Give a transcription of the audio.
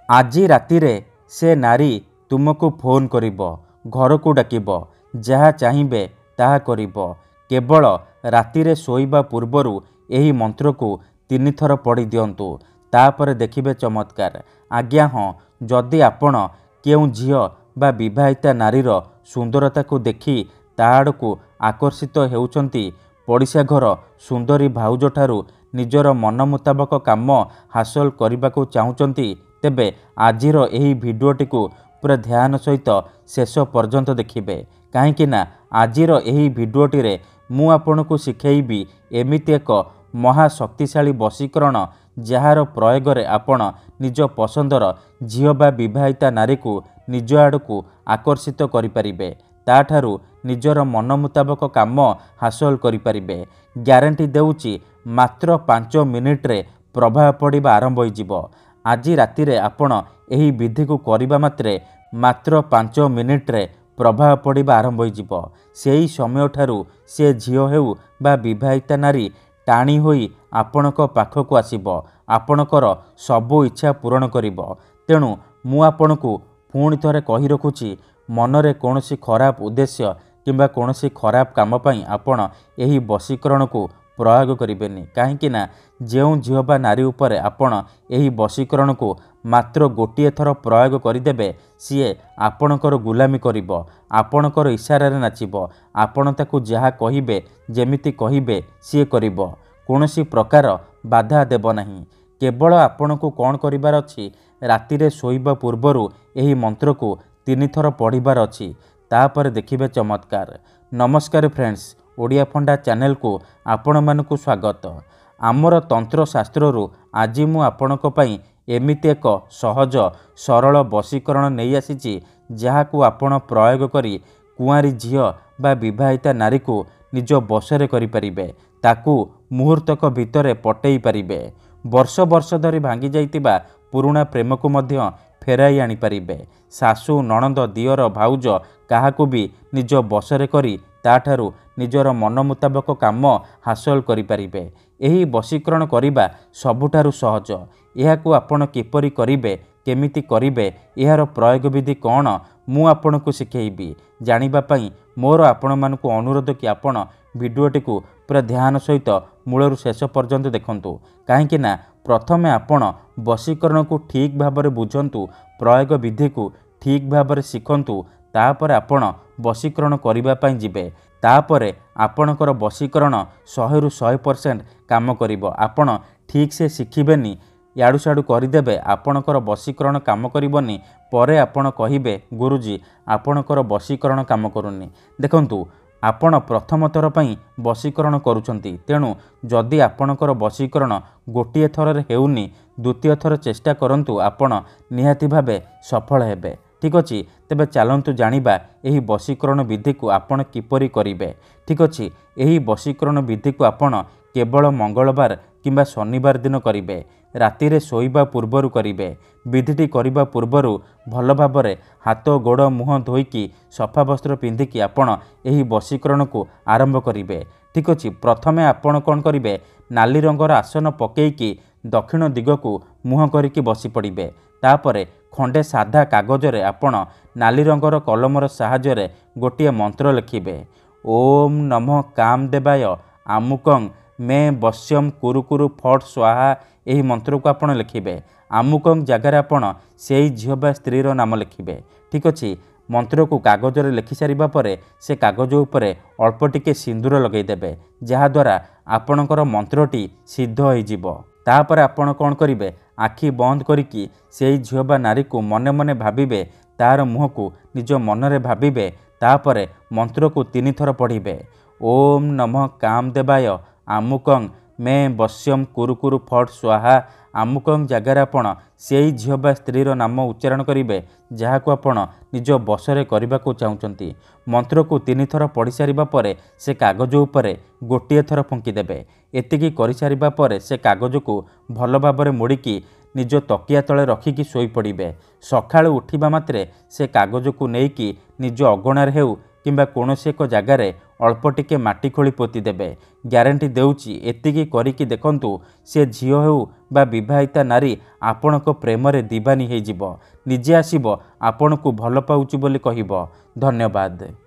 ଆଜି ରାତିରେ ସେ ନାରୀ ତୁମକୁ ଫୋନ୍ କରିବ, ଘରକୁ ଡାକିବ, ଯାହା ଚାହିଁବେ ତାହା କରିବ। କେବଳ ରାତିରେ ଶୋଇବା ପୂର୍ବରୁ ଏହି ମନ୍ତ୍ରକୁ 3 ଥର ପଢ଼ି ଦିଅନ୍ତୁ। ତାପରେ ଦେଖିବେ ଚମତ୍କାର। ଆଜ୍ଞା ହଁ, ଯଦି ଆପଣ କେଉଁ ଝିଅ ବା ବିବାହିତା ନାରୀର ସୁନ୍ଦରତାକୁ ଦେଖି ତା ଆଡ଼କୁ ଆକର୍ଷିତ ହେଉଛନ୍ତି, ପଡ଼ିଶା ଘର ସୁନ୍ଦରୀ ଭାଉଜଠାରୁ ନିଜର ମନ ମୁତାବକ କାମ ହାସଲ କରିବାକୁ ଚାହୁଁଛନ୍ତି, ତେବେ ଆଜିର ଏହି ଭିଡ଼ିଓଟିକୁ ପୁରା ଧ୍ୟାନ ସହିତ ଶେଷ ପର୍ଯ୍ୟନ୍ତ ଦେଖିବେ। କାହିଁକି ନା ଆଜିର ଏହି ଭିଡ଼ିଓଟିରେ ମୁଁ ଆପଣଙ୍କୁ ଶିଖେଇବି ଏମିତି ଏକ ମହାଶକ୍ତିଶାଳୀ ବଶୀକରଣ, ଯାହାର ପ୍ରୟୋଗରେ ଆପଣ ନିଜ ପସନ୍ଦର ଝିଅ ବା ବିବାହିତା ନାରୀକୁ ନିଜ ଆଡ଼କୁ ଆକର୍ଷିତ କରିପାରିବେ। ତାଠାରୁ ନିଜର ମନ ମୁତାବକ କାମ ହାସଲ କରିପାରିବେ। ଗ୍ୟାରେଣ୍ଟି ଦେଉଛି ମାତ୍ର 5 ମିନିଟ୍ରେ ପ୍ରଭାବ ପଡ଼ିବା ଆରମ୍ଭ ହୋଇଯିବ। ଆଜି ରାତିରେ ଆପଣ ଏହି ବିଧିକୁ କରିବା ମାତ୍ରେ ମାତ୍ର 5 ମିନିଟ୍ରେ ପ୍ରଭାବ ପଡ଼ିବା ଆରମ୍ଭ ହୋଇଯିବ। ସେହି ସମୟଠାରୁ ସେ ଝିଅ ହେଉ ବା ବିବାହିତା ନାରୀ ଟାଣି ହୋଇ ଆପଣଙ୍କ ପାଖକୁ ଆସିବ, ଆପଣଙ୍କର ସବୁ ଇଚ୍ଛା ପୂରଣ କରିବ। ତେଣୁ ମୁଁ ଆପଣଙ୍କୁ ପୁଣି ଥରେ କହି ରଖୁଛି, ମନରେ କୌଣସି ଖରାପ ଉଦ୍ଦେଶ୍ୟ କିମ୍ବା କୌଣସି ଖରାପ କାମ ପାଇଁ ଆପଣ ଏହି ବଶୀକରଣକୁ ପ୍ରୟୋଗ କରିବେନି। କାହିଁକି ନା ଯେଉଁ ଝିଅ ବା ନାରୀ ଉପରେ ଆପଣ ଏହି ବଶୀକରଣକୁ ମାତ୍ର ଗୋଟିଏ ଥର ପ୍ରୟୋଗ କରିଦେବେ, ସିଏ ଆପଣଙ୍କର ଗୁଲାମୀ କରିବ, ଆପଣଙ୍କର ଇଶାରାରେ ନାଚିବ। ଆପଣ ତାକୁ ଯାହା କହିବେ, ଯେମିତି କହିବେ ସିଏ କରିବ। କୌଣସି ପ୍ରକାର ବାଧା ଦେବ ନାହିଁ। କେବଳ ଆପଣଙ୍କୁ କ'ଣ କରିବାର ଅଛି, ରାତିରେ ଶୋଇବା ପୂର୍ବରୁ ଏହି ମନ୍ତ୍ରକୁ 3 ଥର ପଢ଼ିବାର ଅଛି। ତାପରେ ଦେଖିବେ ଚମତ୍କାର। ନମସ୍କାର ଫ୍ରେଣ୍ଡସ୍, ଓଡ଼ିଆ ଫଣ୍ଡା ଚ୍ୟାନେଲକୁ ଆପଣମାନଙ୍କୁ ସ୍ୱାଗତ। ଆମର ତନ୍ତ୍ରଶାସ୍ତ୍ରରୁ ଆଜି ମୁଁ ଆପଣଙ୍କ ପାଇଁ ଏମିତି ଏକ ସହଜ ସରଳ ବଶୀକରଣ ନେଇ ଆସିଛି, ଯାହାକୁ ଆପଣ ପ୍ରୟୋଗ କରି କୁଆଁରୀ ଝିଅ ବା ବିବାହିତା ନାରୀକୁ ନିଜ ବଶରେ କରିପାରିବେ। ତାକୁ ମୁହୂର୍ତ୍ତକ ଭିତରେ ପଟେଇ ପାରିବେ। ବର୍ଷ ବର୍ଷ ଧରି ଭାଙ୍ଗି ଯାଇଥିବା ପୁରୁଣା ପ୍ରେମକୁ ମଧ୍ୟ ଫେରାଇ ଆଣିପାରିବେ। ଶାଶୁ, ନଣନ୍ଦ, ଦିଅର, ଭାଉଜ କାହାକୁ ବି ନିଜ ବଶରେ କରି ତାଠାରୁ ନିଜର ମନ ମୁତାବକ କାମ ହାସଲ କରିପାରିବେ। ଏହି ବଶୀକରଣ କରିବା ସବୁଠାରୁ ସହଜ। ଏହାକୁ ଆପଣ କିପରି କରିବେ, କେମିତି କରିବେ, ଏହାର ପ୍ରୟୋଗ ବିଧି କ'ଣ, ମୁଁ ଆପଣଙ୍କୁ ଶିଖେଇବି। ଜାଣିବା ପାଇଁ ମୋର ଆପଣମାନଙ୍କୁ ଅନୁରୋଧ କି ଆପଣ ଭିଡ଼ିଓଟିକୁ ପୁରା ଧ୍ୟାନ ସହିତ ମୂଳରୁ ଶେଷ ପର୍ଯ୍ୟନ୍ତ ଦେଖନ୍ତୁ। କାହିଁକି ନା ପ୍ରଥମେ ଆପଣ ବଶୀକରଣକୁ ଠିକ୍ ଭାବରେ ବୁଝନ୍ତୁ, ପ୍ରୟୋଗ ବିଧିକୁ ଠିକ୍ ଭାବରେ ଶିଖନ୍ତୁ। ତାପରେ ଆପଣ ବଶୀକରଣ କରିବା ପାଇଁ ଯିବେ। ତାପରେ ଆପଣଙ୍କର ବଶୀକରଣ 100ରୁ 100% କାମ କରିବ। ଆପଣ ଠିକ୍ସେ ଶିଖିବେନି, ଇଆଡ଼ୁ ସିଆଡ଼ୁ କରିଦେବେ, ଆପଣଙ୍କର ବଶୀକରଣ କାମ କରିବନି। ପରେ ଆପଣ କହିବେ, ଗୁରୁଜୀ ଆପଣଙ୍କର ବଶୀକରଣ କାମ କରୁନି। ଦେଖନ୍ତୁ, ଆପଣ ପ୍ରଥମ ଥର ପାଇଁ ବଶୀକରଣ କରୁଛନ୍ତି। ତେଣୁ ଯଦି ଆପଣଙ୍କର ବଶୀକରଣ ଗୋଟିଏ ଥରରେ ହେଉନି, ଦ୍ୱିତୀୟ ଥର ଚେଷ୍ଟା କରନ୍ତୁ, ଆପଣ ନିହାତି ଭାବେ ସଫଳ ହେବେ। ଠିକ୍ ଅଛି, ତେବେ ଚାଲନ୍ତୁ ଜାଣିବା ଏହି ବଶୀକରଣ ବିଧିକୁ ଆପଣ କିପରି କରିବେ। ଠିକ୍ ଅଛି, ଏହି ବଶୀକରଣ ବିଧିକୁ ଆପଣ କେବଳ ମଙ୍ଗଳବାର କିମ୍ବା ଶନିବାର ଦିନ କରିବେ। ରାତିରେ ଶୋଇବା ପୂର୍ବରୁ କରିବେ। ବିଧିଟି କରିବା ପୂର୍ବରୁ ଭଲ ଭାବରେ ହାତ, ଗୋଡ଼, ମୁହଁ ଧୋଇକି ସଫା ବସ୍ତ୍ର ପିନ୍ଧିକି ଆପଣ ଏହି ବଶୀକରଣକୁ ଆରମ୍ଭ କରିବେ। ଠିକ୍ ଅଛି, ପ୍ରଥମେ ଆପଣ କ'ଣ କରିବେ, ନାଲି ରଙ୍ଗର ଆସନ ପକେଇକି ଦକ୍ଷିଣ ଦିଗକୁ ମୁହଁ କରିକି ବସି ପଡ଼ିବେ। ତାପରେ ଖଣ୍ଡେ ସାଧା କାଗଜରେ ଆପଣ ନାଲି ରଙ୍ଗର କଲମର ସାହାଯ୍ୟରେ ଗୋଟିଏ ମନ୍ତ୍ର ଲେଖିବେ। ଓମ୍ ନମଃ କାମଦେବାୟ ଆମୁକଂ ମେ ବଶ୍ୟମ୍ କୁରୁ କୁରୁ ଫଟ୍ ସ୍ୱାହା। ଏହି ମନ୍ତ୍ରକୁ ଆପଣ ଲେଖିବେ। ଆମୁକଂ ଜାଗାରେ ଆପଣ ସେଇ ଝିଅ ବା ସ୍ତ୍ରୀର ନାମ ଲେଖିବେ। ଠିକ୍ ଅଛି, ମନ୍ତ୍ରକୁ କାଗଜରେ ଲେଖିସାରିବା ପରେ ସେ କାଗଜ ଉପରେ ଅଳ୍ପ ଟିକେ ସିନ୍ଦୁର ଲଗାଇଦେବେ, ଯାହାଦ୍ୱାରା ଆପଣଙ୍କର ମନ୍ତ୍ରଟି ସିଦ୍ଧ ହୋଇଯିବ। ତାପରେ ଆପଣ କ'ଣ କରିବେ, ଆଖି ବନ୍ଦ କରିକି ସେଇ ଝିଅ ବା ନାରୀକୁ ମନେ ମନେ ଭାବିବେ, ତାର ମୁହଁକୁ ନିଜ ମନରେ ଭାବିବେ। ତାପରେ ମନ୍ତ୍ରକୁ 3 ଥର ପଢ଼ିବେ। ଓମ୍ ନମଃ କାମଦେବାୟ ଆମୁକଂ ମେ ବଶ୍ୟମ୍ କୁରୁ କୁରୁ ଫଟ୍ ସ୍ୱାହା। ଆମୁକଂ ଜାଗାରେ ଆପଣ ସେଇ ଝିଅ ବା ସ୍ତ୍ରୀର ନାମ ଉଚ୍ଚାରଣ କରିବେ, ଯାହାକୁ ଆପଣ ନିଜ ବଶରେ କରିବାକୁ ଚାହୁଁଛନ୍ତି। ମନ୍ତ୍ରକୁ 3 ଥର ପଢ଼ି ସାରିବା ପରେ ସେ କାଗଜ ଉପରେ ଗୋଟିଏ ଥର ଫୁଙ୍କିଦେବେ। ଏତିକି କରିସାରିବା ପରେ ସେ କାଗଜକୁ ଭଲ ଭାବରେ ମୋଡ଼ିକି ନିଜ ତକିଆ ତଳେ ରଖିକି ଶୋଇପଡ଼ିବେ। ସକାଳୁ ଉଠିବା ମାତ୍ରେ ସେ କାଗଜକୁ ନେଇକି ନିଜ ଅଗଣାରେ ହେଉ କିମ୍ବା କୌଣସି ଏକ ଜାଗାରେ ଅଳ୍ପ ଟିକେ ମାଟି ଖୋଳି ପୋତିଦେବେ। ଗ୍ୟାରେଣ୍ଟି ଦେଉଛି ଏତିକି କରିକି ଦେଖନ୍ତୁ, ସେ ଝିଅ ହେଉ ବା ବିବାହିତା ନାରୀ ଆପଣଙ୍କ ପ୍ରେମରେ ଦିବାନୀ ହେଇଯିବ। ନିଜେ ଆସିବ ଆପଣଙ୍କୁ ଭଲ ପାଉଛି ବୋଲି କହିବ। ଧନ୍ୟବାଦ।